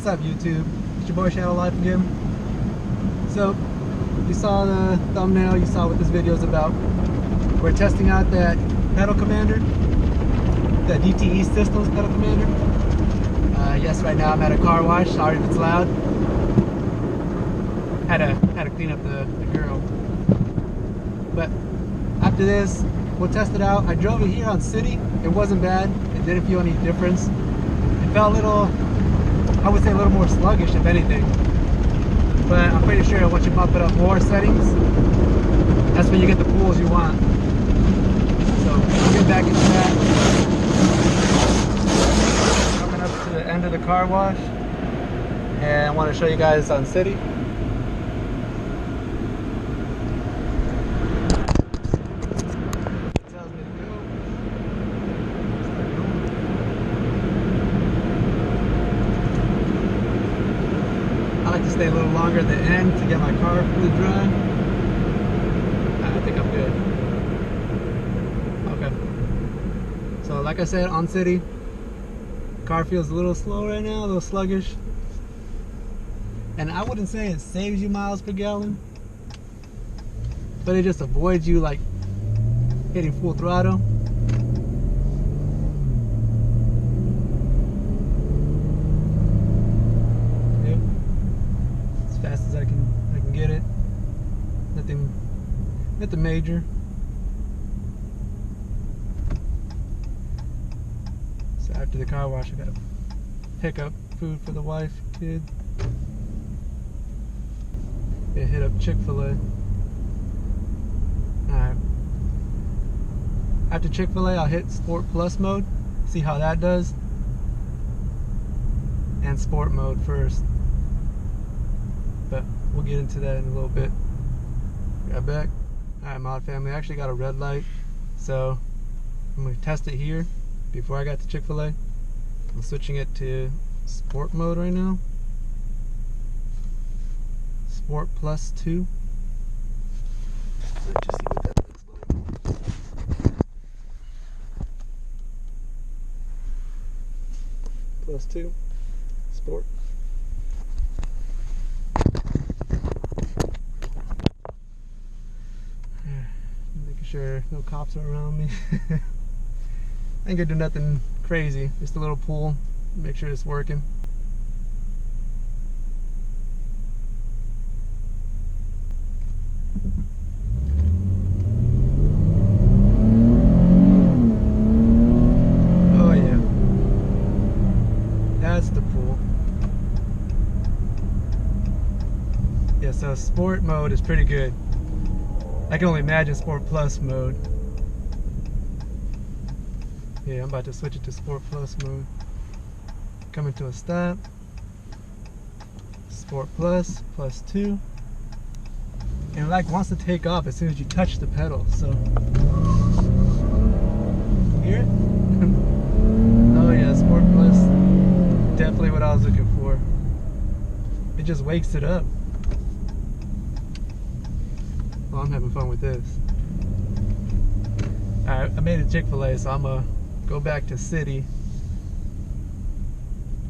What's up, YouTube? It's your boy Shadow Life again. So, you saw the thumbnail, you saw what this video is about. We're testing out that pedal commander, the DTE Systems pedal commander. Yes, right now I'm at a car wash. Sorry if it's loud. Had to clean up the girl. But after this, we'll test it out. I drove it here on city. It wasn't bad. It didn't feel any difference. It felt a little, I would say a little more sluggish if anything. But I'm pretty sure once you bump it up more settings, that's when you get the pulls you want. So we'll get back into that. Coming up to the end of the car wash. And I want to show you guys on city. Stay a little longer at the end to get my car fully dry. I think I'm good. Okay. So like I said, on city, car feels a little slow right now, a little sluggish. And I wouldn't say it saves you miles per gallon, but it just avoids you like hitting full throttle. Fast as I can get it. Nothing major. So after the car wash, I gotta pick up food for the wife, kid. Yeah, hit up Chick-fil-A. Alright. After Chick-fil-A, I'll hit Sport Plus mode. See how that does. And Sport mode first. But we'll get into that in a little bit. Got back. Alright, mod family, I actually got a red light, so I'm going to test it here before I got to Chick-fil-A. I'm switching it to sport mode right now. Sport plus 2. Let's just see what that looks like. Plus 2. Sport. Sure no cops are around me. I ain't gonna do nothing crazy, just a little pull, make sure it's working. Oh yeah, that's the pull. Yeah, so sport mode is pretty good. I can only imagine Sport Plus mode. Yeah, I'm about to switch it to Sport Plus mode. Coming to a stop. Sport Plus, plus 2. And like wants to take off as soon as you touch the pedal, so. Hear it? Oh yeah, Sport Plus. Definitely what I was looking for. It just wakes it up. Well, I'm having fun with this. Alright, I made it Chick-fil-A, so I'm gonna go back to city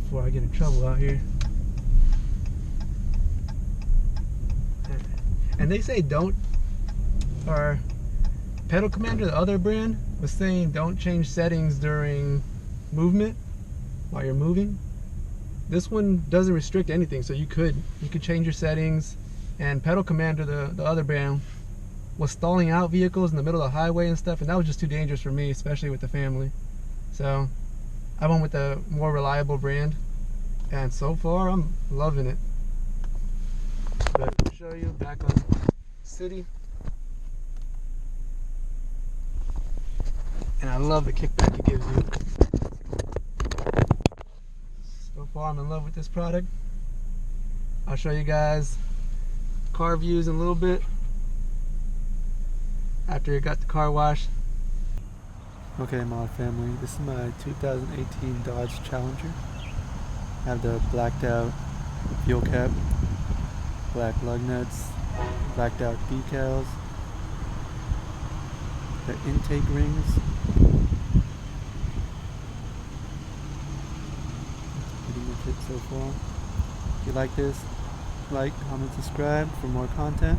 before I get in trouble out here. And they say our pedal commander, the other brand, was saying don't change settings during movement while you're moving. This one doesn't restrict anything, so you could change your settings. And pedal commander, the other brand, was stalling out vehicles in the middle of the highway and stuff, and that was just too dangerous for me, especially with the family. So I went with a more reliable brand, and so far I'm loving it. But I'll show you back on city, and I love the kickback it gives you. So far I'm in love with this product. I'll show you guys car views in a little bit after you got the car wash. Okay, mod family, this is my 2018 Dodge Challenger. I have the blacked out fuel cap, black lug nuts, blacked out decals, the intake rings. That's pretty much it so far. If you like this, like, comment, subscribe for more content.